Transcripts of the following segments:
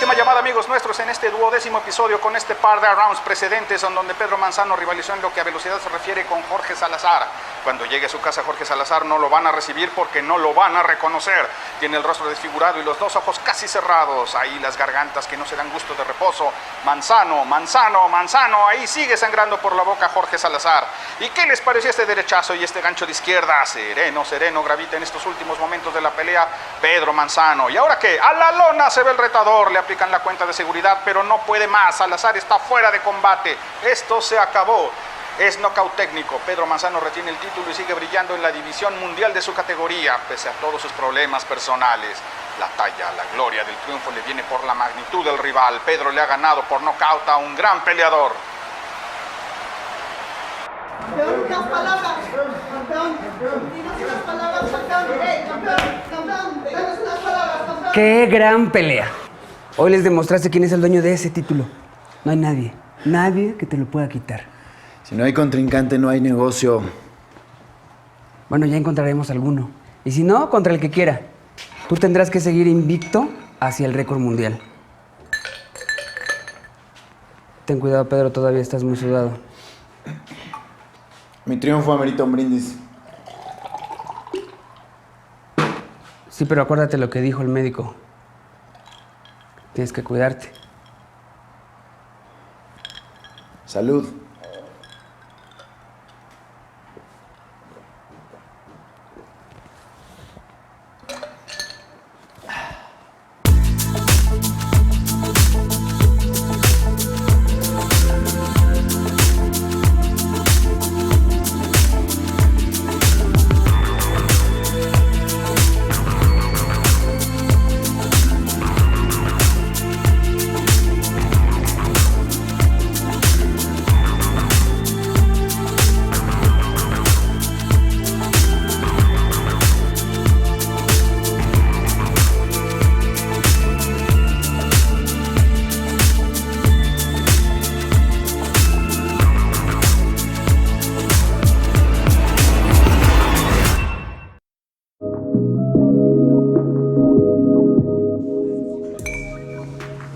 última llamada, amigos nuestros, en este 12º episodio con este par de rounds precedentes en donde Pedro Manzano rivalizó en lo que a velocidad se refiere con Jorge Salazar. Cuando llegue a su casa Jorge Salazar no lo van a recibir porque no lo van a reconocer. Tiene el rostro desfigurado y los dos ojos casi cerrados. Ahí las gargantas que no se dan gusto de reposo. Manzano, ahí sigue sangrando por la boca Jorge Salazar. ¿Y qué les pareció este derechazo y este gancho de izquierda? Sereno gravita en estos últimos momentos de la pelea Pedro Manzano. ¿Y ahora qué? A la lona se ve el retador, le aplican la cuenta de seguridad, pero no puede más. Salazar está fuera de combate. Esto se acabó. Es nocaut técnico. Pedro Manzano retiene el título y sigue brillando en la división mundial de su categoría, pese a todos sus problemas personales. La talla, la gloria del triunfo le viene por la magnitud del rival. Pedro le ha ganado por nocaut a un gran peleador. Campeón, unas palabras. Campeón, dinos unas palabras, campeón. Campeón, danos unas palabras, campeón. ¡Qué gran pelea! Hoy les demostraste quién es el dueño de ese título. No hay nadie que te lo pueda quitar. Si no hay contrincante, no hay negocio. Bueno, ya encontraremos alguno. Y si no, contra el que quiera. Tú tendrás que seguir invicto hacia el récord mundial. Ten cuidado, Pedro, todavía estás muy sudado. Mi triunfo amerita un brindis. Sí, pero acuérdate lo que dijo el médico. Tienes que cuidarte. Salud.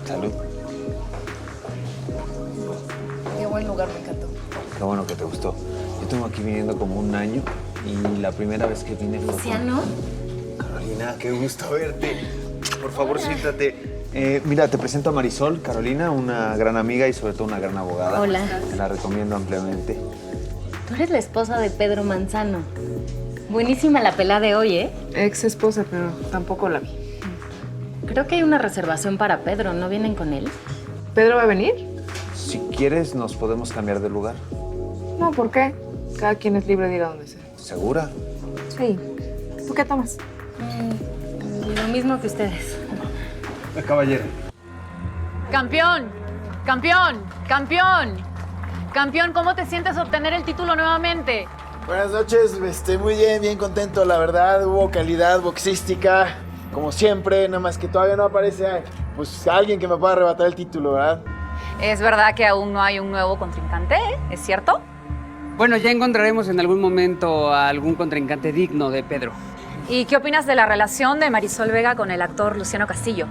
Salud. Qué buen lugar, me encantó. Qué bueno que te gustó. Yo tengo aquí viniendo como un año y la primera vez que vine fue... ¿Luciano? Carolina, qué gusto verte. Por favor, siéntate. Mira, te presento a Marisol, Carolina, una gran amiga y sobre todo una gran abogada. Hola. Te la recomiendo ampliamente. Tú eres la esposa de Pedro Manzano. Buenísima la pelea de hoy, ¿eh? Ex esposa, pero tampoco la vi. Creo que hay una reservación para Pedro. ¿No vienen con él? ¿Pedro va a venir? Si quieres, nos podemos cambiar de lugar. No, ¿por qué? Cada quien es libre de ir a donde sea. ¿Segura? Sí. ¿Tú qué tomas? Lo mismo que ustedes. Caballero. ¡Campeón! ¡Campeón! ¡Campeón! ¡Campeón! ¿Cómo te sientes obtener el título nuevamente? Buenas noches, muy bien contento, la verdad. Hubo calidad boxística, como siempre, nada más que todavía no aparece pues alguien que me pueda arrebatar el título, ¿verdad? Es verdad que aún no hay un nuevo contrincante, ¿es cierto? Bueno, ya encontraremos en algún momento a algún contrincante digno de Pedro. ¿Y qué opinas de la relación de Marisol Vega con el actor Luciano Castillo?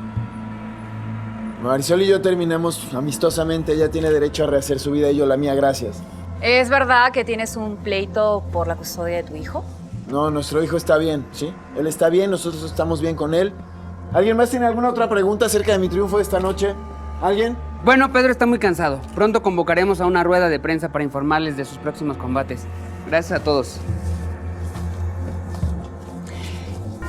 Marisol y yo terminamos amistosamente, ella tiene derecho a rehacer su vida y yo la mía, gracias. ¿Es verdad que tienes un pleito por la custodia de tu hijo? No, nuestro hijo está bien, ¿sí? Él está bien, nosotros estamos bien con él. ¿Alguien más tiene alguna otra pregunta acerca de mi triunfo de esta noche? ¿Alguien? Bueno, Pedro está muy cansado. Pronto convocaremos a una rueda de prensa para informarles de sus próximos combates. Gracias a todos.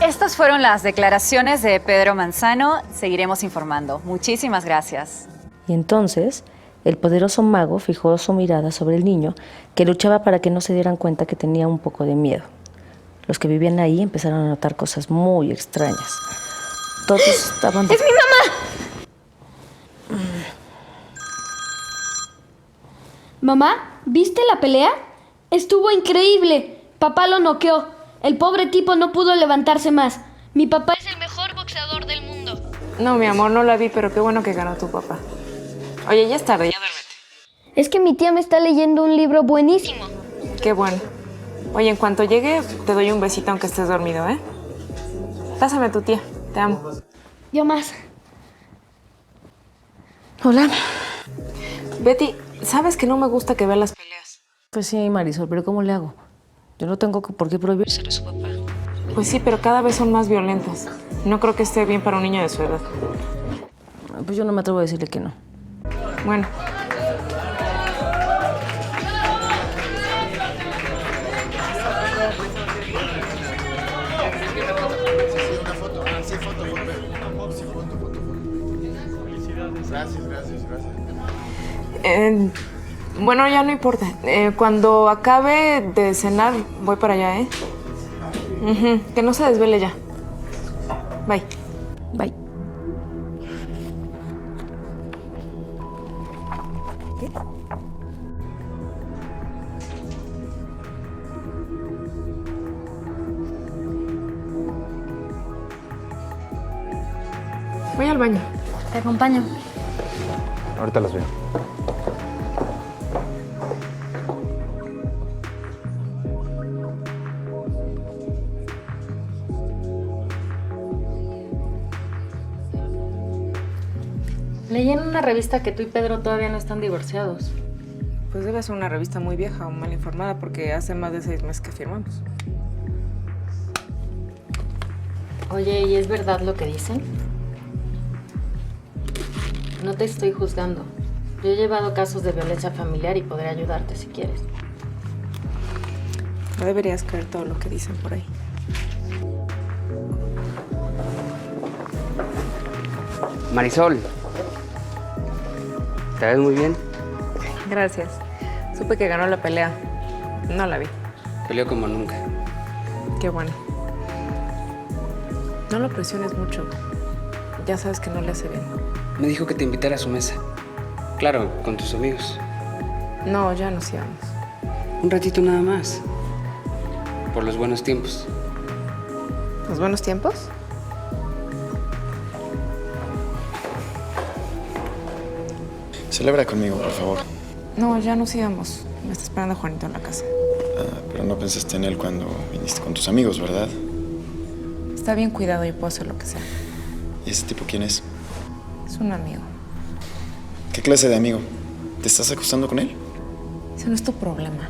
Estas fueron las declaraciones de Pedro Manzano. Seguiremos informando. Muchísimas gracias. Y entonces, el poderoso mago fijó su mirada sobre el niño, que luchaba para que no se dieran cuenta que tenía un poco de miedo. Los que vivían ahí empezaron a notar cosas muy extrañas. Todos estaban... ¡Es mi mamá! Mamá, ¿viste la pelea? Estuvo increíble. Papá lo noqueó. El pobre tipo no pudo levantarse más. Mi papá es el mejor boxeador del mundo. No, mi amor, no la vi, pero qué bueno que ganó tu papá. Oye, ya es tarde, ya duérmete. Es que mi tía me está leyendo un libro buenísimo. Qué bueno. Oye, en cuanto llegue, te doy un besito aunque estés dormido, ¿eh? Pásame a tu tía. Te amo. Yo más. Hola. Betty, sabes que no me gusta que vea las peleas. Pues sí, Marisol, pero ¿cómo le hago? Yo no tengo por qué prohibírselo a su papá. Pues sí, pero cada vez son más violentas. No creo que esté bien para un niño de su edad. Pues yo no me atrevo a decirle que no. Bueno. Bueno, ya no importa. Cuando acabe de cenar, voy para allá, ¿eh? Que no se desvele ya. Bye. Bye. Voy al baño. Te acompaño. Ahorita los veo. Leí en una revista que tú y Pedro todavía no están divorciados. Pues debe ser una revista muy vieja o mal informada porque hace más de 6 meses que firmamos. Oye, ¿y es verdad lo que dicen? No te estoy juzgando. Yo he llevado casos de violencia familiar y podré ayudarte si quieres. No deberías creer todo lo que dicen por ahí. Marisol. ¿Te ves muy bien? Gracias. Supe que ganó la pelea. No la vi. Peleó como nunca. Qué bueno. No lo presiones mucho. Ya sabes que no le hace bien. Me dijo que te invitara a su mesa. Claro, con tus amigos. No, ya nos íbamos. Un ratito nada más. Por los buenos tiempos. ¿Los buenos tiempos? Celebra conmigo, por favor. No, ya nos íbamos. Me está esperando Juanito en la casa. Pero no pensaste en él cuando viniste con tus amigos, ¿verdad? Está bien cuidado y puedo hacer lo que sea. ¿Y ese tipo quién es? Es un amigo. ¿Qué clase de amigo? ¿Te estás acostando con él? Ese no es tu problema.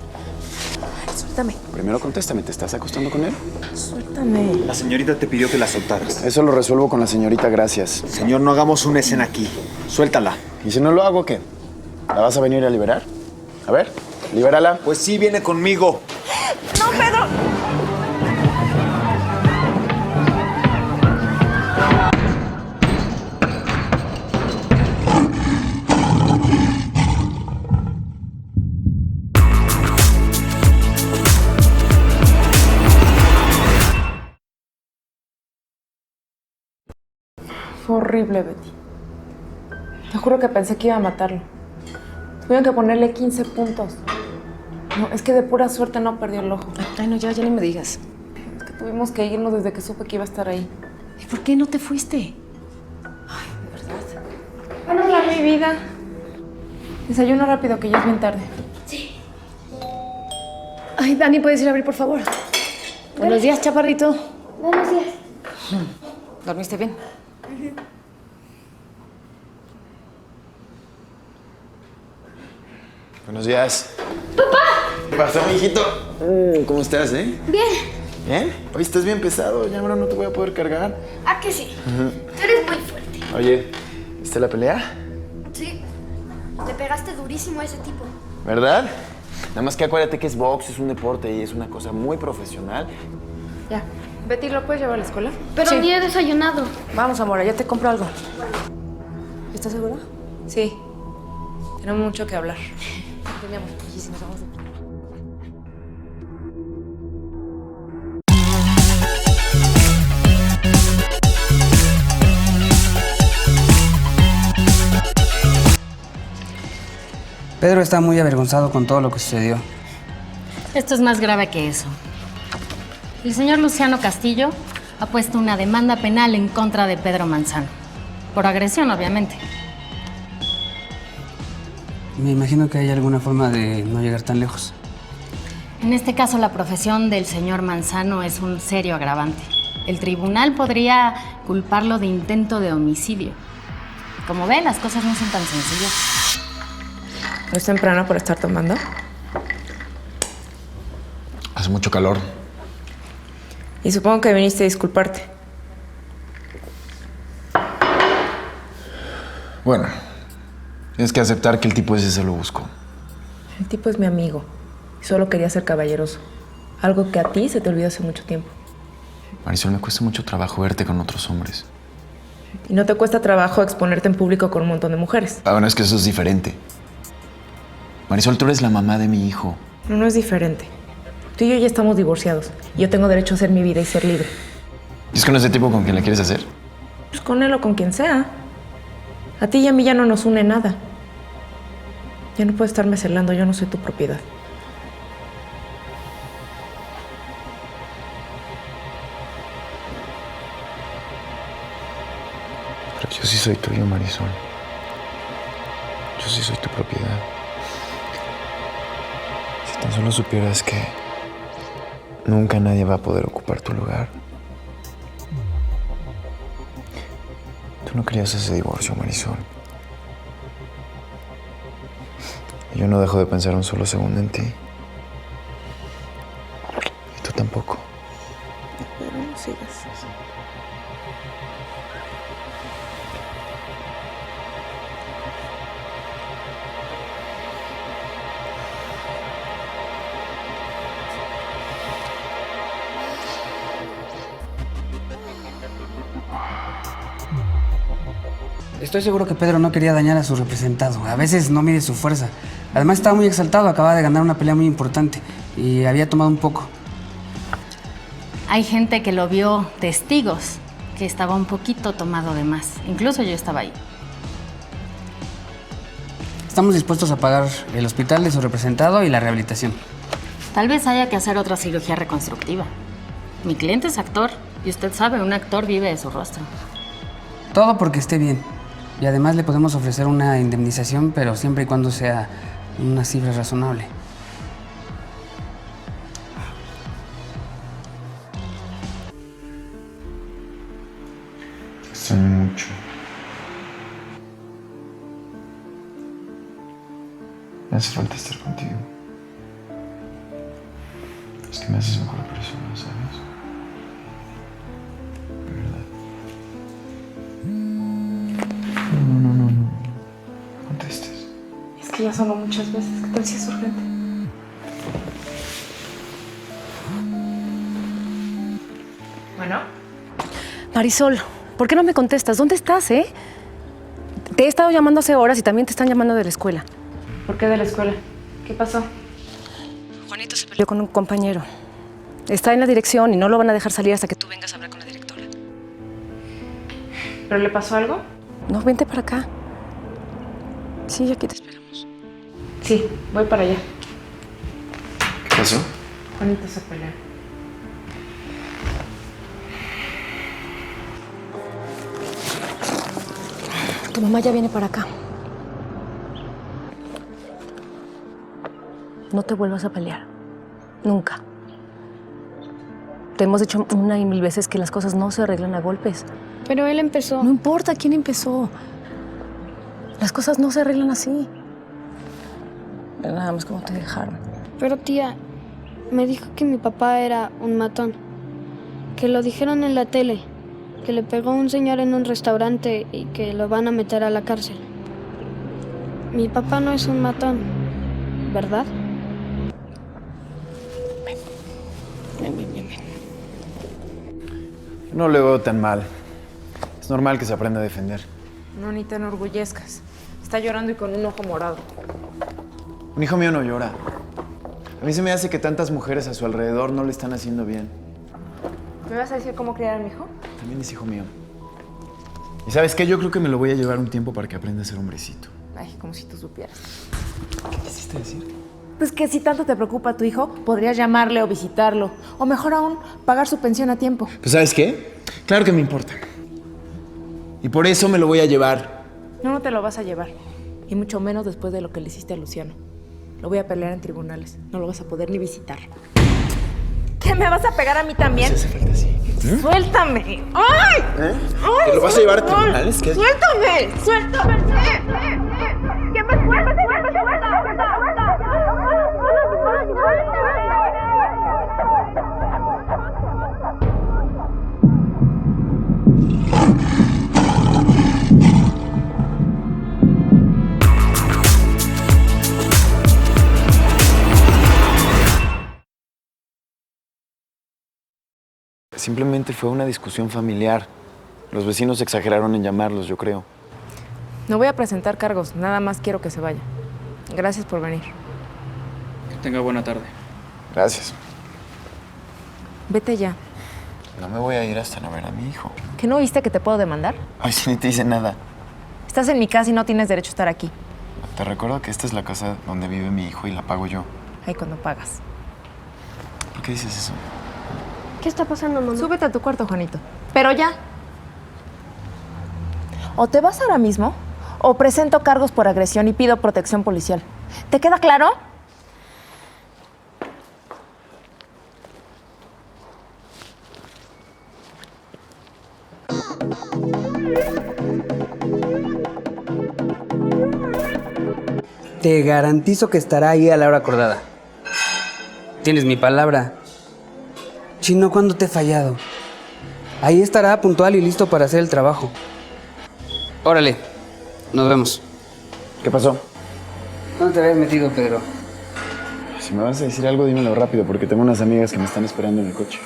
Ay, suéltame. Primero contéstame, ¿te estás acostando con él? Suéltame. La señorita te pidió que la soltaras. Eso lo resuelvo con la señorita, gracias. Señor, no hagamos una escena aquí. Suéltala. ¿Y si no lo hago, qué? ¿La vas a venir a liberar? A ver, libérala. Pues sí, viene conmigo. ¡No, Pedro! Fue horrible, Betty. Te juro que pensé que iba a matarlo. Tuvieron que ponerle 15 puntos. No, es que de pura suerte no perdió el ojo. Ay, no, ya ni me digas. Es que tuvimos que irnos desde que supe que iba a estar ahí. ¿Y por qué no te fuiste? Hola, mi vida. Desayuno rápido, que ya es bien tarde. Ay, Dani, ¿puedes ir a abrir, por favor? Buenos días, chaparrito. Buenos días. ¿Dormiste bien? Buenos días. ¡Papá! ¿Qué pasa, mijito? ¿Cómo estás, Bien. ¿Bien? Hoy estás bien pesado, ya ahora no te voy a poder cargar. ¿A que sí? Tú eres muy fuerte. Oye, ¿viste la pelea? Sí. Le pegaste durísimo a ese tipo. ¿Verdad? Nada más que acuérdate que es box, es un deporte y es una cosa muy profesional. Ya. Betty, ¿lo puedes llevar a la escuela? Pero Sí. ni he desayunado. Vamos, amor, ya te compro algo. ¿Estás segura? Sí. Tenemos mucho que hablar. Sí, mi amor. Y si nos vamos de... Pedro está muy avergonzado con todo lo que sucedió. Esto es más grave que eso. El señor Luciano Castillo ha puesto una demanda penal en contra de Pedro Manzano. Por agresión, obviamente. Me imagino que hay alguna forma de no llegar tan lejos. En este caso, la profesión del señor Manzano es un serio agravante. El tribunal podría culparlo de intento de homicidio. Como ven, las cosas no son tan sencillas. ¿No es temprano por estar tomando? Hace mucho calor. Y supongo que viniste a disculparte. Bueno, tienes que aceptar que el tipo ese se lo buscó. El tipo es mi amigo. Y solo quería ser caballeroso. Algo que a ti se te olvidó hace mucho tiempo. Marisol, me cuesta mucho trabajo verte con otros hombres. Y no te cuesta trabajo exponerte en público con un montón de mujeres. Ah, bueno, es que eso es diferente. Marisol, tú eres la mamá de mi hijo. No, no es diferente. Tú y yo ya estamos divorciados. Y yo tengo derecho a hacer mi vida y ser libre. ¿Y es con ese tipo con quien la quieres hacer? Pues con él o con quien sea. A ti y a mí ya no nos une nada. Ya no puedes estarme celando, yo no soy tu propiedad. Pero yo sí soy tuyo, Marisol. Yo sí soy tu propiedad. Si tan solo supieras que nunca nadie va a poder ocupar tu lugar. Tú no querías ese divorcio, Marisol. Y yo no dejo de pensar un solo segundo en ti. Y tú tampoco. Pero no sigas. Estoy seguro que Pedro no quería dañar a su representado. A veces no mide su fuerza. Además estaba muy exaltado, acababa de ganar una pelea muy importante y había tomado un poco. Hay gente que lo vio, testigos, que estaba un poquito tomado de más. Incluso yo estaba ahí. Estamos dispuestos a pagar el hospital de su representado y la rehabilitación. Tal vez haya que hacer otra cirugía reconstructiva. Mi cliente es actor y usted sabe, un actor vive de su rostro. Todo porque esté bien. Y además le podemos ofrecer una indemnización, pero siempre y cuando sea una cifra razonable. Te extraño mucho. Me hace falta estar contigo. Es que me haces mejor persona, ¿sabes? De verdad. No contestes. Es que ya sonó muchas veces. ¿Qué tal si es urgente? Bueno. Marisol, ¿por qué no me contestas? ¿Dónde estás, Te he estado llamando hace horas y también te están llamando de la escuela. ¿Por qué de la escuela? ¿Qué pasó? Juanito se peleó con un compañero. Está en la dirección y no lo van a dejar salir hasta que tú vengas a hablar con la directora. ¿Pero le pasó algo? No, vente para acá. Sí, aquí te esperamos. Sí, voy para allá. ¿Qué pasó? Juanito se peleó. Tu mamá ya viene para acá. No te vuelvas a pelear. Nunca. Te hemos dicho una y mil veces que las cosas no se arreglan a golpes. Pero él empezó. No importa quién empezó. Las cosas no se arreglan así. Ve nada más cómo te dejaron. Pero tía, me dijo que mi papá era un matón. Que lo dijeron en la tele. Que le pegó a un señor en un restaurante y que lo van a meter a la cárcel. Mi papá no es un matón, ¿verdad? Ven. No le veo tan mal. Es normal que se aprenda a defender. No, ni te enorgullezcas. Está llorando y con un ojo morado. Un hijo mío no llora. A mí se me hace que tantas mujeres a su alrededor no le están haciendo bien. ¿Me vas a decir cómo criar a mi hijo? También es hijo mío. ¿Y sabes qué? Yo creo que me lo voy a llevar un tiempo para que aprenda a ser hombrecito. Ay, como si tú supieras. ¿Qué quisiste decir? Pues que si tanto te preocupa tu hijo, podrías llamarle o visitarlo. O mejor aún, pagar su pensión a tiempo. Pues ¿sabes qué? Claro que me importa. Y por eso me lo voy a llevar. No te lo vas a llevar. Y mucho menos después de lo que le hiciste a Luciano. Lo voy a pelear en tribunales. No lo vas a poder ni visitar. ¿Qué? ¿Me vas a pegar a mí también? No se hace falta así. ¡Suéltame! ¡Ay! ¿Te lo vas a llevar a tribunales? ¿Qué? ¡Suéltame! ¡Suéltame! ¿Qué me suelta? Simplemente fue una discusión familiar. Los vecinos exageraron en llamarlos, yo creo. No voy a presentar cargos, nada más quiero que se vaya. Gracias por venir. Que tenga buena tarde. Gracias. Vete ya. No me voy a ir hasta no ver a mi hijo. ¿Que no viste que te puedo demandar? Ay, si ni te hice nada. Estás en mi casa y no tienes derecho a estar aquí. Te recuerdo que esta es la casa donde vive mi hijo y la pago yo. Ahí cuando pagas. ¿Por qué dices eso? ¿Qué está pasando, mamá? Súbete a tu cuarto, Juanito. Pero ya. O te vas ahora mismo, o presento cargos por agresión y pido protección policial. ¿Te queda claro? Te garantizo que estará ahí a la hora acordada. Tienes mi palabra. Chino, ¿cuándo te he fallado? Ahí estará puntual y listo para hacer el trabajo. Órale, nos vemos. ¿Qué pasó? ¿Dónde te habías metido, Pedro? Si me vas a decir algo, dímelo rápido, porque tengo unas amigas que me están esperando en el coche.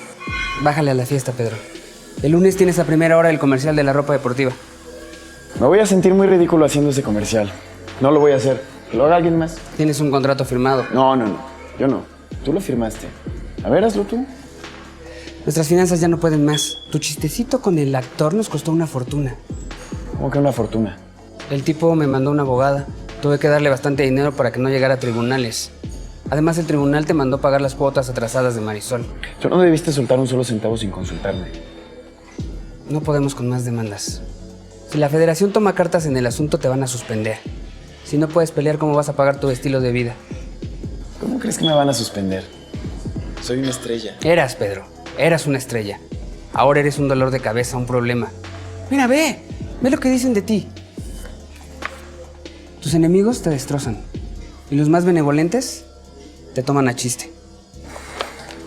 Bájale a la fiesta, Pedro. El lunes tienes a primera hora el comercial de la ropa deportiva. Me voy a sentir muy ridículo haciendo ese comercial. No lo voy a hacer. Que lo haga alguien más. Tienes un contrato firmado. No. Yo no. Tú lo firmaste. A ver, hazlo tú. Nuestras finanzas ya no pueden más. Tu chistecito con el actor nos costó una fortuna. ¿Cómo que una fortuna? El tipo me mandó una abogada. Tuve que darle bastante dinero para que no llegara a tribunales. Además, el tribunal te mandó pagar las cuotas atrasadas de Marisol. Tú no debiste soltar un solo centavo sin consultarme. No podemos con más demandas. Si la federación toma cartas en el asunto, te van a suspender. Si no puedes pelear, ¿cómo vas a pagar tu estilo de vida? ¿Cómo crees que me van a suspender? Soy una estrella. Eras, Pedro. Eras una estrella. Ahora eres un dolor de cabeza, un problema. Mira, ve. Ve lo que dicen de ti. Tus enemigos te destrozan. Y los más benevolentes te toman a chiste.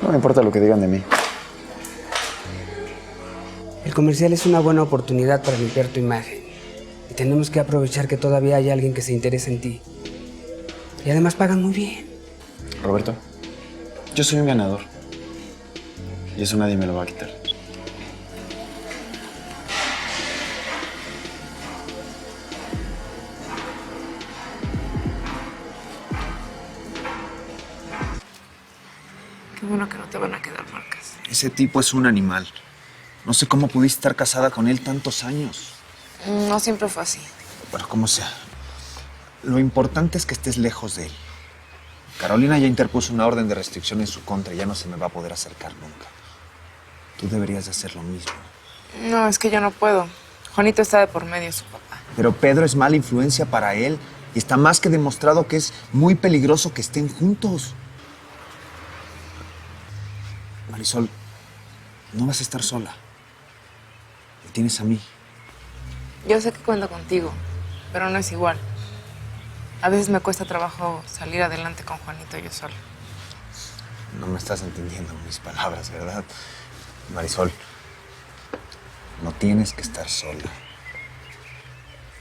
No me importa lo que digan de mí. El comercial es una buena oportunidad para limpiar tu imagen. Y tenemos que aprovechar que todavía hay alguien que se interesa en ti. Y además pagan muy bien. Roberto, yo soy un ganador. Y eso nadie me lo va a quitar. Qué bueno que no te van a quedar marcas. Ese tipo es un animal. No sé cómo pudiste estar casada con él tantos años. No siempre fue así. Pero como sea, lo importante es que estés lejos de él. Carolina ya interpuso una orden de restricción en su contra y ya no se me va a poder acercar nunca. Tú deberías de hacer lo mismo. No, es que yo no puedo. Juanito está de por medio, su papá. Pero Pedro es mala influencia para él y está más que demostrado que es muy peligroso que estén juntos. Marisol, no vas a estar sola. Me tienes a mí. Yo sé que cuento contigo, pero no es igual. A veces me cuesta trabajo salir adelante con Juanito yo sola. No me estás entendiendo mis palabras, ¿verdad? Marisol, no tienes que estar sola.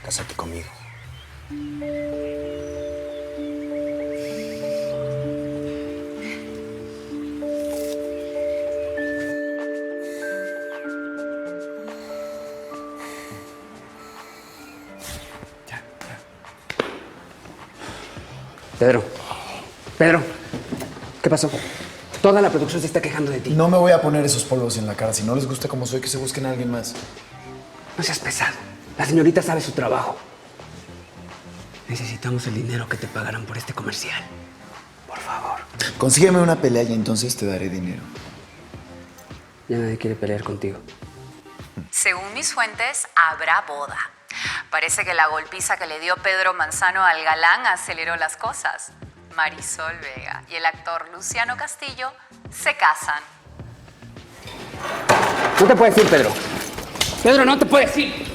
Cásate conmigo. Pedro, ¿qué pasó? Toda la producción se está quejando de ti. No me voy a poner esos polvos en la cara. Si no les gusta como soy, que se busquen a alguien más. No seas pesado. La señorita sabe su trabajo. Necesitamos el dinero que te pagarán por este comercial. Por favor. Consígueme una pelea y entonces te daré dinero. Ya nadie quiere pelear contigo. Según mis fuentes, habrá boda. Parece que la golpiza que le dio Pedro Manzano al galán aceleró las cosas. Marisol Vega y el actor Luciano Castillo se casan. No te puedes ir, Pedro. Pedro, no te puedes ir.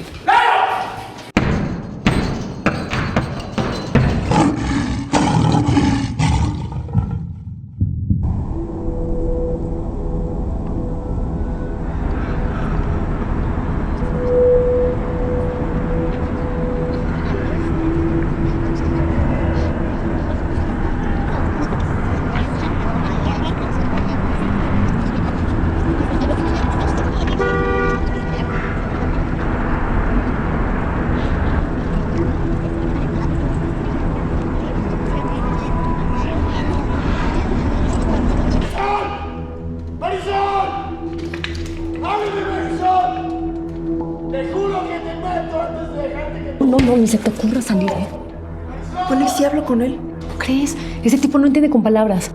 No, ni se te ocurra salir, ¿eh? Bueno, ¿y si hablo con él? ¿No crees? Ese tipo no entiende con palabras.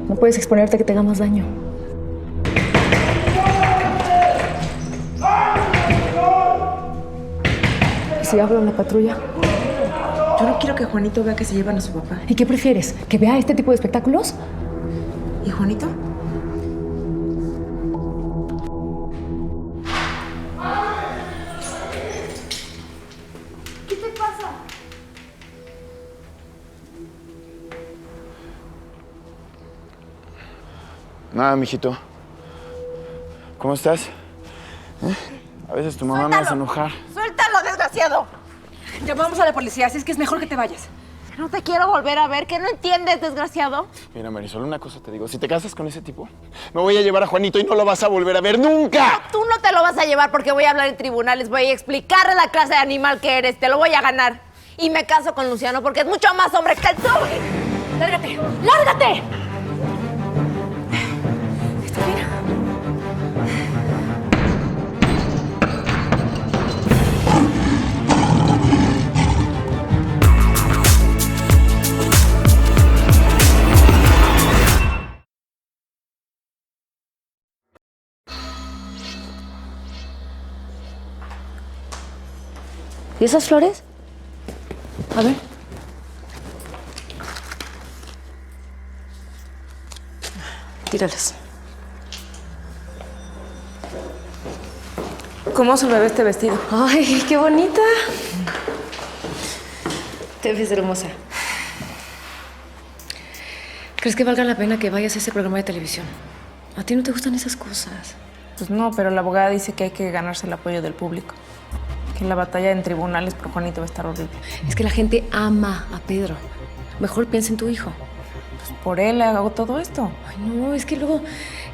No puedes exponerte a que te haga más daño. ¿Y si hablo en la patrulla? Yo no quiero que Juanito vea que se llevan a su papá. ¿Y qué prefieres? ¿Que vea este tipo de espectáculos? ¿Y Juanito? ¿Qué te pasa? Nada, mijito. ¿Cómo estás? A veces tu mamá me hace enojar. ¡Suéltalo, desgraciado! Llamamos a la policía, así es que es mejor que te vayas. No te quiero volver a ver. ¿Qué no entiendes, desgraciado? Mira, Marisol, una cosa te digo. Si te casas con ese tipo, me voy a llevar a Juanito y no lo vas a volver a ver nunca. Tú no te lo vas a llevar porque voy a hablar en tribunales. Voy a explicarle la clase de animal que eres. Te lo voy a ganar. Y me caso con Luciano porque es mucho más hombre que tú. ¡Lárgate! ¡Lárgate! ¿Está bien? ¿Y esas flores? A ver. Tíralas. ¿Cómo se me ve este vestido? ¡Ay, qué bonita! Te ves hermosa. ¿Crees que valga la pena que vayas a ese programa de televisión? ¿A ti no te gustan esas cosas? Pues no, pero la abogada dice que hay que ganarse el apoyo del público. Que la batalla en tribunales por Juanito va a estar horrible. Es que la gente ama a Pedro. Mejor piensa en tu hijo. Pues por él hago todo esto. Ay, no, es que luego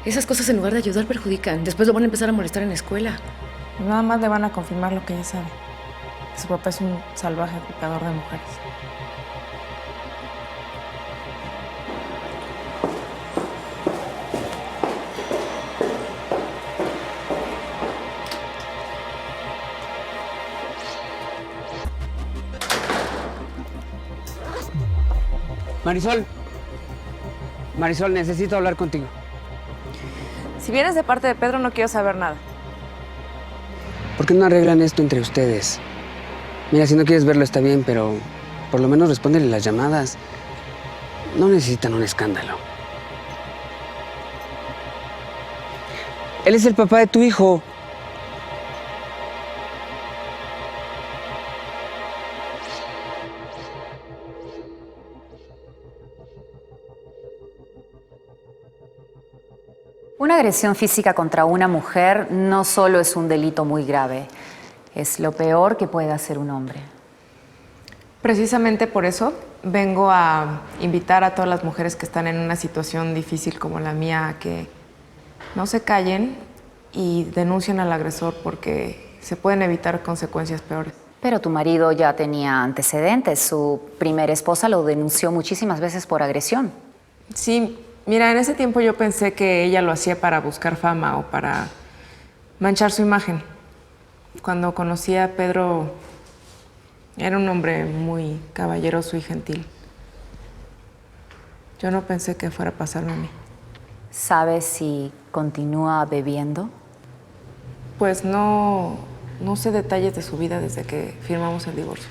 esas cosas en lugar de ayudar perjudican. Después lo van a empezar a molestar en la escuela. Pues nada más le van a confirmar lo que ella sabe. Que su papá es un salvaje picador de mujeres. Marisol. Marisol, necesito hablar contigo. Si vienes de parte de Pedro, no quiero saber nada. ¿Por qué no arreglan esto entre ustedes? Mira, si no quieres verlo está bien, pero por lo menos respóndele las llamadas. No necesitan un escándalo. Él es el papá de tu hijo. Una agresión física contra una mujer no solo es un delito muy grave, es lo peor que puede hacer un hombre. Precisamente por eso vengo a invitar a todas las mujeres que están en una situación difícil como la mía a que no se callen y denuncien al agresor porque se pueden evitar consecuencias peores. Pero tu marido ya tenía antecedentes. Su primera esposa lo denunció muchísimas veces por agresión. Sí, mira, en ese tiempo yo pensé que ella lo hacía para buscar fama o para manchar su imagen. Cuando conocí a Pedro, era un hombre muy caballeroso y gentil. Yo no pensé que fuera a pasarme a mí. ¿Sabes si continúa bebiendo? Pues no sé detalles de su vida desde que firmamos el divorcio.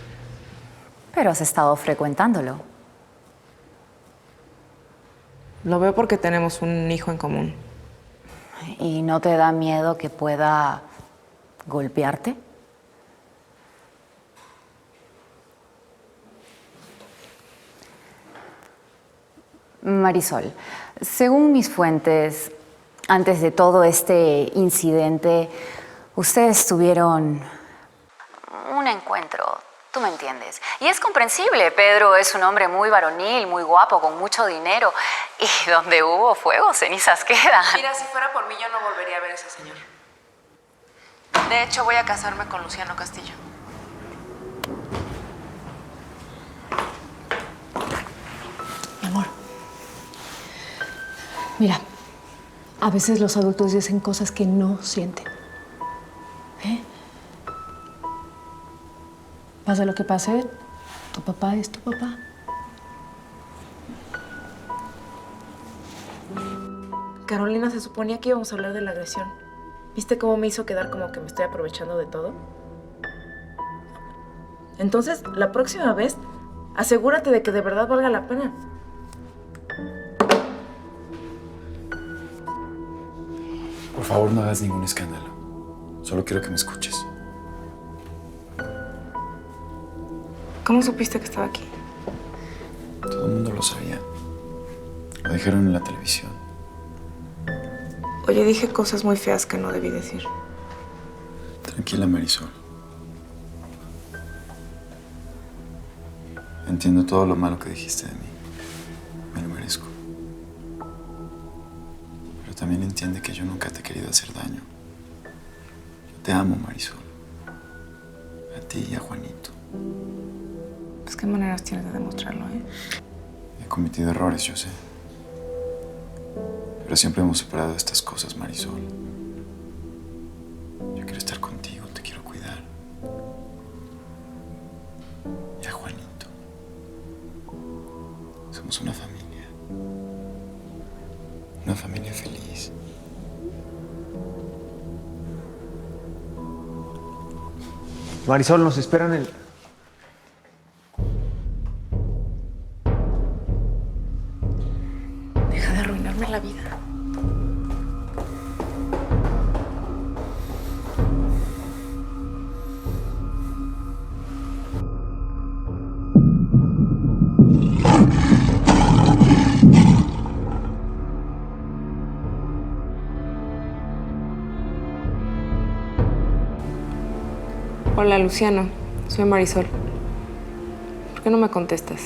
Pero has estado frecuentándolo. Lo veo porque tenemos un hijo en común. ¿Y no te da miedo que pueda golpearte? Marisol, según mis fuentes, antes de todo este incidente, ustedes tuvieron un encuentro, tú me entiendes. Y es comprensible, Pedro es un hombre muy varonil, muy guapo, con mucho dinero. Y donde hubo fuego, cenizas quedan. Mira, si fuera por mí, yo no volvería a ver a ese señor. De hecho, voy a casarme con Luciano Castillo. Mi amor. Mira, a veces los adultos dicen cosas que no sienten. ¿Eh? Pase lo que pase, tu papá es tu papá. Carolina, se suponía que íbamos a hablar de la agresión. ¿Viste cómo me hizo quedar como que me estoy aprovechando de todo? Entonces, la próxima vez, asegúrate de que de verdad valga la pena. Por favor, no hagas ningún escándalo. Solo quiero que me escuches. ¿Cómo supiste que estaba aquí? Todo el mundo lo sabía. Lo dijeron en la televisión. Oye, dije cosas muy feas que no debí decir. Tranquila, Marisol. Entiendo todo lo malo que dijiste de mí. Me lo merezco. Pero también entiende que yo nunca te he querido hacer daño. Yo te amo, Marisol. A ti y a Juanito. Pues qué maneras tienes de demostrarlo, ¿eh? He cometido errores, yo sé. Pero siempre hemos superado estas cosas, Marisol. Yo quiero estar contigo, te quiero cuidar. Y a Juanito. Somos una familia. Una familia feliz. Marisol, nos esperan en... Deja de arruinarme la vida. Hola, Luciano. Soy Marisol. ¿Por qué no me contestas?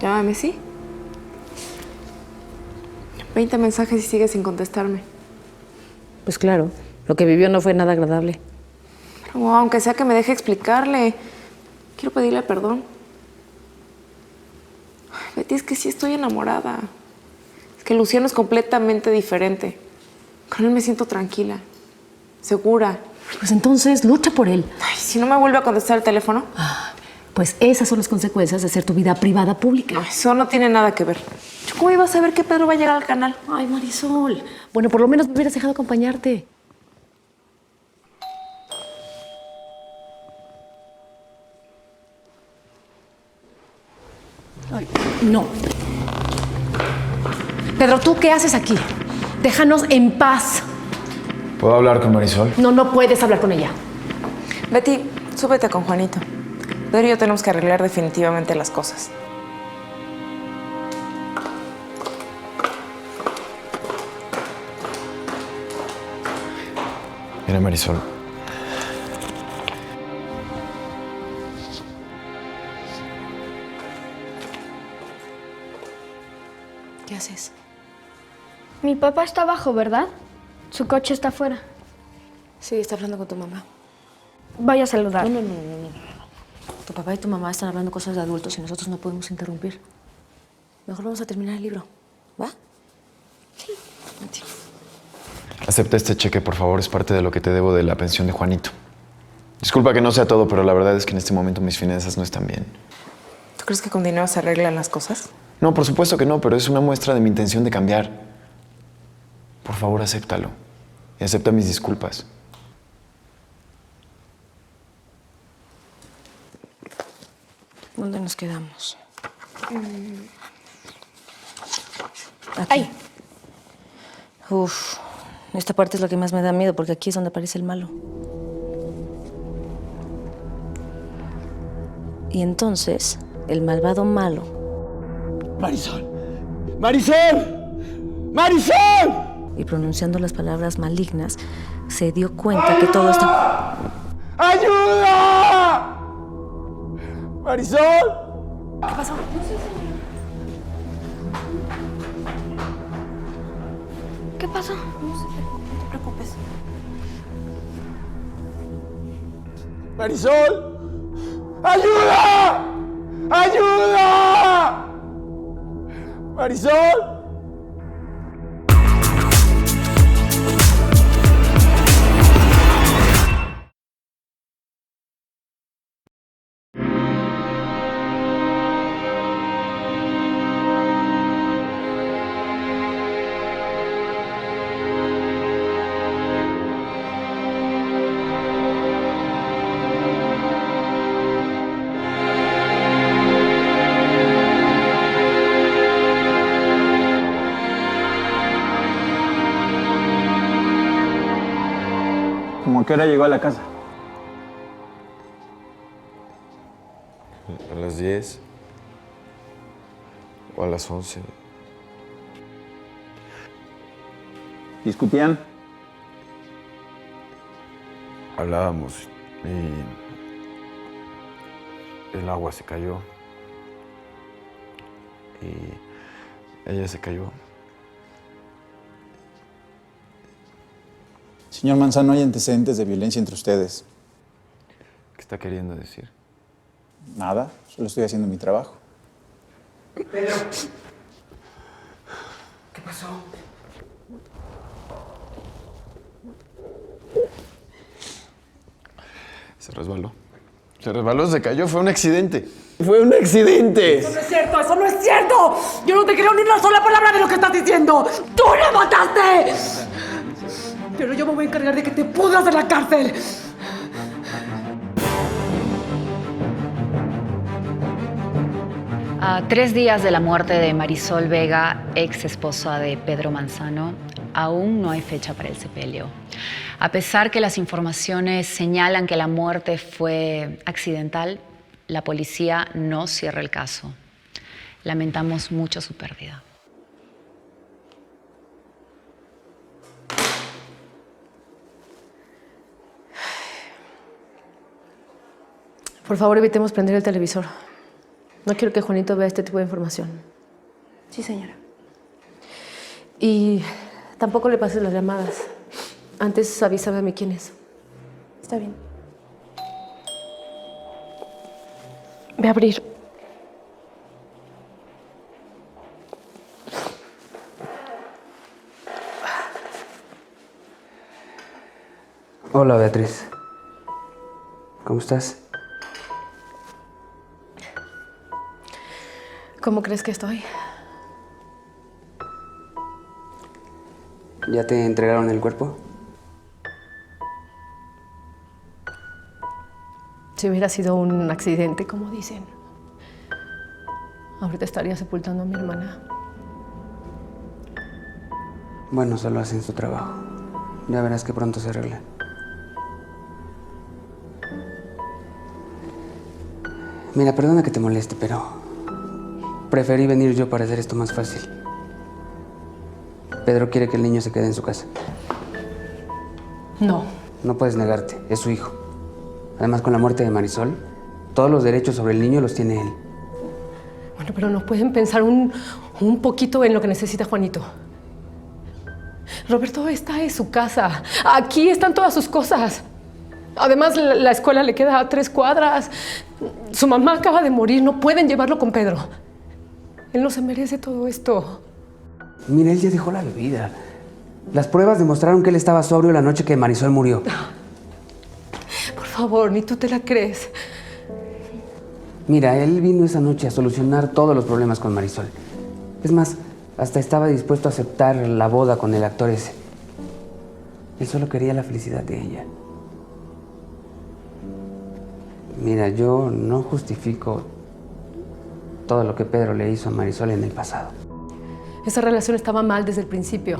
Llámame, ¿sí? 20 mensajes y sigues sin contestarme. Pues claro, lo que vivió no fue nada agradable. Pero aunque sea que me deje explicarle. Quiero pedirle perdón. Ay, Betty, es que sí estoy enamorada. Es que Luciano es completamente diferente. Con él me siento tranquila, segura. Pues entonces lucha por él. Ay, si no me vuelve a contestar el teléfono. Pues esas son las consecuencias de hacer tu vida privada pública. No, eso no tiene nada que ver. ¿Yo cómo iba a saber que Pedro va a llegar al canal? Ay, Marisol. Bueno, por lo menos me hubieras dejado acompañarte. Ay, no. Pedro, ¿tú qué haces aquí? Déjanos en paz. ¿Puedo hablar con Marisol? No, no puedes hablar con ella. Betty, súbete con Juanito. Pedro y yo tenemos que arreglar definitivamente las cosas. Mira, Marisol. ¿Qué haces? Mi papá está abajo, ¿verdad? Su coche está afuera. Sí, está hablando con tu mamá. Vaya a saludar. No. Tu papá y tu mamá están hablando cosas de adultos y nosotros no podemos interrumpir. Mejor vamos a terminar el libro, ¿va? Sí. Acepta este cheque, por favor. Es parte de lo que te debo de la pensión de Juanito. Disculpa que no sea todo, pero la verdad es que en este momento mis finanzas no están bien. ¿Tú crees que con dinero se arreglan las cosas? No, por supuesto que no, pero es una muestra de mi intención de cambiar. Por favor, acéptalo. Y acepta mis disculpas. ¿Dónde nos quedamos? Aquí. Ay. Uf, Esta parte es lo que más me da miedo porque aquí es donde aparece el malo. Y entonces, el malvado malo... ¡Marisol! ¡Marisol! ¡Marisol! Y pronunciando las palabras malignas, se dio cuenta que todo está... ¡Ayuda! ¡Marisol! ¿Qué pasó? No sé, señora. ¿Qué pasó? No sé, no te preocupes. ¡Marisol! ¡Ayuda! ¡Ayuda! ¡Marisol! ¿Cómo a qué hora llegó a la casa? A las 10 o a las 11. ¿Discutían? Hablábamos y el agua se cayó y ella se cayó. Señor Manzano, ¿hay antecedentes de violencia entre ustedes? ¿Qué está queriendo decir? Nada, solo estoy haciendo mi trabajo. Pedro. ¿Qué pasó? Se resbaló. Se resbaló, se cayó, fue un accidente. ¡Fue un accidente! ¡Eso no es cierto! ¡Eso no es cierto! ¡Yo no te creo ni una sola palabra de lo que estás diciendo! ¡Tú la mataste! Pero yo me voy a encargar de que te pudras en la cárcel. A 3 días de la muerte de Marisol Vega, ex esposa de Pedro Manzano, aún no hay fecha para el sepelio. A pesar que las informaciones señalan que la muerte fue accidental, la policía no cierra el caso. Lamentamos mucho su pérdida. Por favor, evitemos prender el televisor. No quiero que Juanito vea este tipo de información. Sí, señora. Y tampoco le pases las llamadas. Antes avísame a mí quién es. Está bien. Ve a abrir. Hola, Beatriz. ¿Cómo estás? ¿Cómo crees que estoy? ¿Ya te entregaron el cuerpo? Si hubiera sido un accidente, como dicen, ahorita estaría sepultando a mi hermana. Bueno, solo hacen su trabajo. Ya verás que pronto se arregla. Mira, perdona que te moleste, pero preferí venir yo para hacer esto más fácil. Pedro quiere que el niño se quede en su casa. No. No puedes negarte, es su hijo. Además, con la muerte de Marisol, todos los derechos sobre el niño los tiene él. Bueno, pero no pueden pensar un poquito en lo que necesita Juanito. Roberto, esta es su casa. Aquí están todas sus cosas. Además, la escuela le queda a 3 cuadras. Su mamá acaba de morir. No pueden llevarlo con Pedro. Él no se merece todo esto. Mira, él ya dejó la bebida. Las pruebas demostraron que él estaba sobrio la noche que Marisol murió. Por favor, ni tú te la crees. Mira, él vino esa noche a solucionar todos los problemas con Marisol. Es más, hasta estaba dispuesto a aceptar la boda con el actor ese. Él solo quería la felicidad de ella. Mira, yo no justifico todo lo que Pedro le hizo a Marisol en el pasado. Esa relación estaba mal desde el principio.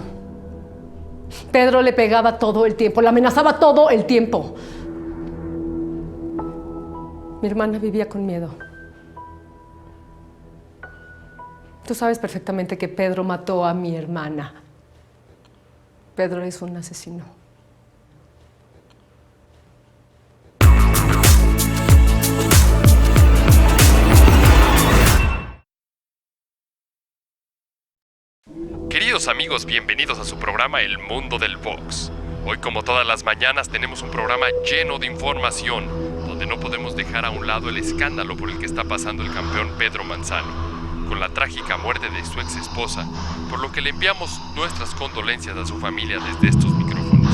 Pedro le pegaba todo el tiempo, la amenazaba todo el tiempo. Mi hermana vivía con miedo. Tú sabes perfectamente que Pedro mató a mi hermana. Pedro es un asesino. Queridos amigos, bienvenidos a su programa El Mundo del Box. Hoy, como todas las mañanas, tenemos un programa lleno de información, donde no podemos dejar a un lado el escándalo por el que está pasando el campeón Pedro Manzano, con la trágica muerte de su ex esposa, por lo que le enviamos nuestras condolencias a su familia desde estos micrófonos.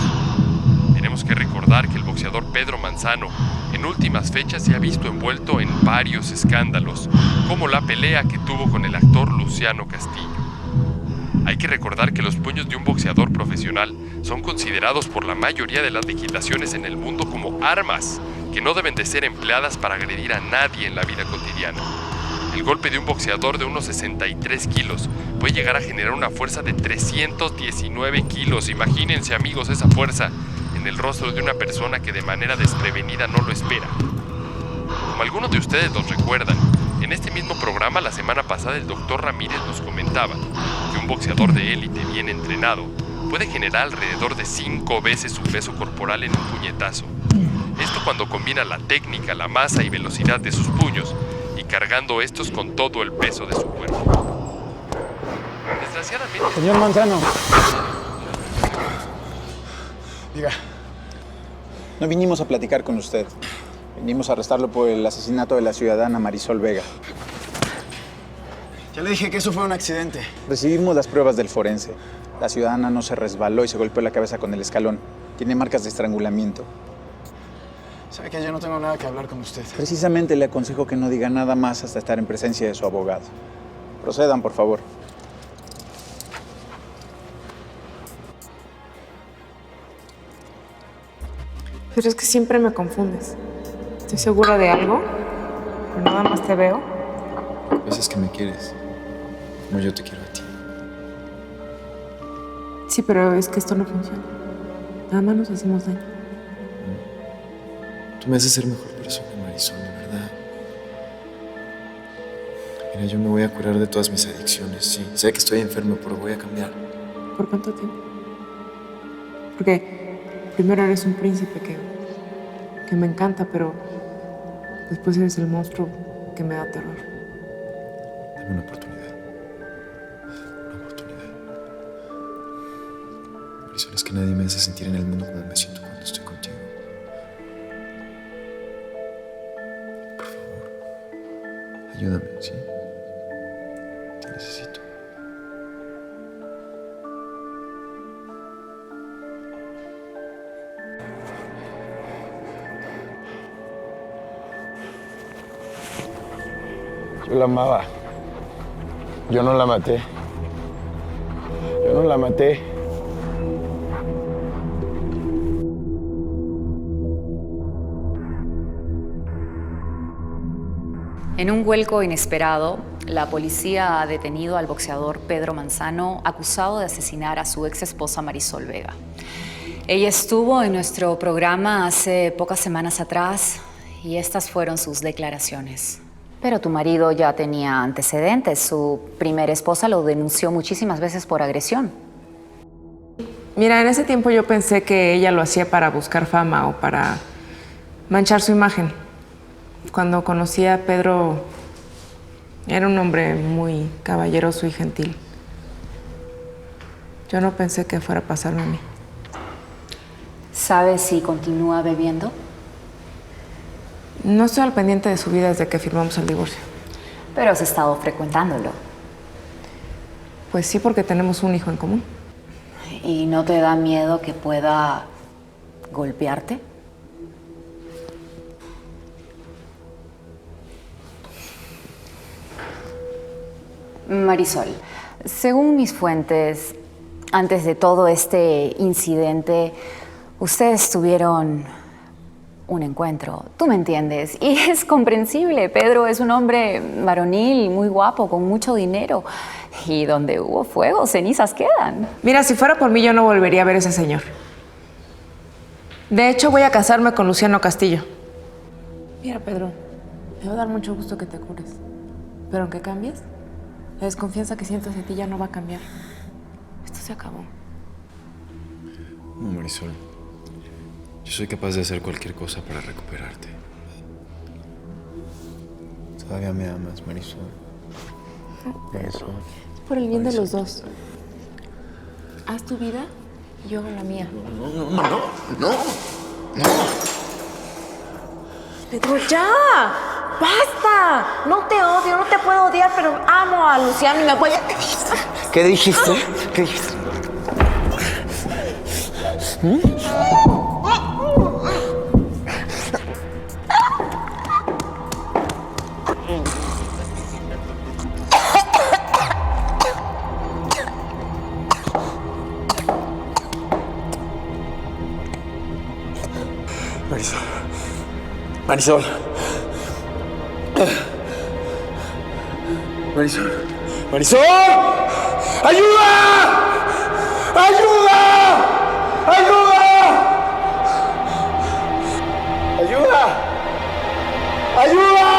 Tenemos que recordar que el boxeador Pedro Manzano, en últimas fechas, se ha visto envuelto en varios escándalos, como la pelea que tuvo con el actor Luciano Castillo. Hay que recordar que los puños de un boxeador profesional son considerados por la mayoría de las legislaciones en el mundo como armas que no deben de ser empleadas para agredir a nadie en la vida cotidiana. El golpe de un boxeador de unos 63 kilos puede llegar a generar una fuerza de 319 kilos. Imagínense, amigos, esa fuerza en el rostro de una persona que de manera desprevenida no lo espera. Como algunos de ustedes los recuerdan, en este mismo programa la semana pasada el doctor Ramírez nos comentaba que un boxeador de élite bien entrenado puede generar alrededor de 5 veces su peso corporal en un puñetazo. Esto cuando combina la técnica, la masa y velocidad de sus puños y cargando estos con todo el peso de su cuerpo. Desgraciadamente... Señor Manzano. Diga. No vinimos a platicar con usted. Venimos a arrestarlo por el asesinato de la ciudadana Marisol Vega. Ya le dije que eso fue un accidente. Recibimos las pruebas del forense. La ciudadana no se resbaló y se golpeó la cabeza con el escalón. Tiene marcas de estrangulamiento. Sabe que yo no tengo nada que hablar con usted. Precisamente le aconsejo que no diga nada más hasta estar en presencia de su abogado. Procedan, por favor. Pero es que siempre me confundes. ¿Estoy segura de algo? Pero nada más te veo. A veces que me quieres, como yo te quiero a ti. Sí, pero es que esto no funciona. Nada más nos hacemos daño. Tú me haces ser mejor persona, Marisol, de verdad. Mira, yo me voy a curar de todas mis adicciones, sí. Sé que estoy enfermo, pero voy a cambiar. ¿Por cuánto tiempo? Porque primero eres un príncipe que me encanta, pero después eres el monstruo que me da terror. Dame una oportunidad. Una oportunidad. Marisol, es que nadie me hace sentir en el mundo como me siento cuando estoy contigo. Por favor, ayúdame, ¿sí? Te necesito. Yo la amaba. Yo no la maté. Yo no la maté. En un vuelco inesperado, la policía ha detenido al boxeador Pedro Manzano, acusado de asesinar a su ex esposa Marisol Vega. Ella estuvo en nuestro programa hace pocas semanas atrás y estas fueron sus declaraciones. Pero tu marido ya tenía antecedentes. Su primera esposa lo denunció muchísimas veces por agresión. Mira, en ese tiempo yo pensé que ella lo hacía para buscar fama o para manchar su imagen. Cuando conocí a Pedro, era un hombre muy caballeroso y gentil. Yo no pensé que fuera a pasarme a mí. ¿Sabes si continúa bebiendo? No estoy al pendiente de su vida desde que firmamos el divorcio. Pero has estado frecuentándolo. Pues sí, porque tenemos un hijo en común. ¿Y no te da miedo que pueda golpearte? Marisol, según mis fuentes, antes de todo este incidente, ustedes tuvieron un encuentro. Tú me entiendes. Y es comprensible. Pedro es un hombre varonil, muy guapo, con mucho dinero. Y donde hubo fuego, cenizas quedan. Mira, si fuera por mí, yo no volvería a ver a ese señor. De hecho, voy a casarme con Luciano Castillo. Mira, Pedro, me va a dar mucho gusto que te cures. Pero aunque cambies, la desconfianza que siento hacia ti ya no va a cambiar. Esto se acabó. No, Marisol. Yo soy capaz de hacer cualquier cosa para recuperarte. Todavía me amas, Marisol. Marisol. Es por el bien de los dos. Haz tu vida y yo hago la mía. No. Pedro, ya. ¡Basta! No te odio, no te puedo odiar, pero amo a Luciano y me voy a... ¿Qué dijiste? ¿Qué dijiste? Marisol. Marisol. ¡Ayuda! ¡Ayuda! ¡Ayuda! ¡Ayuda! ¡Ayuda!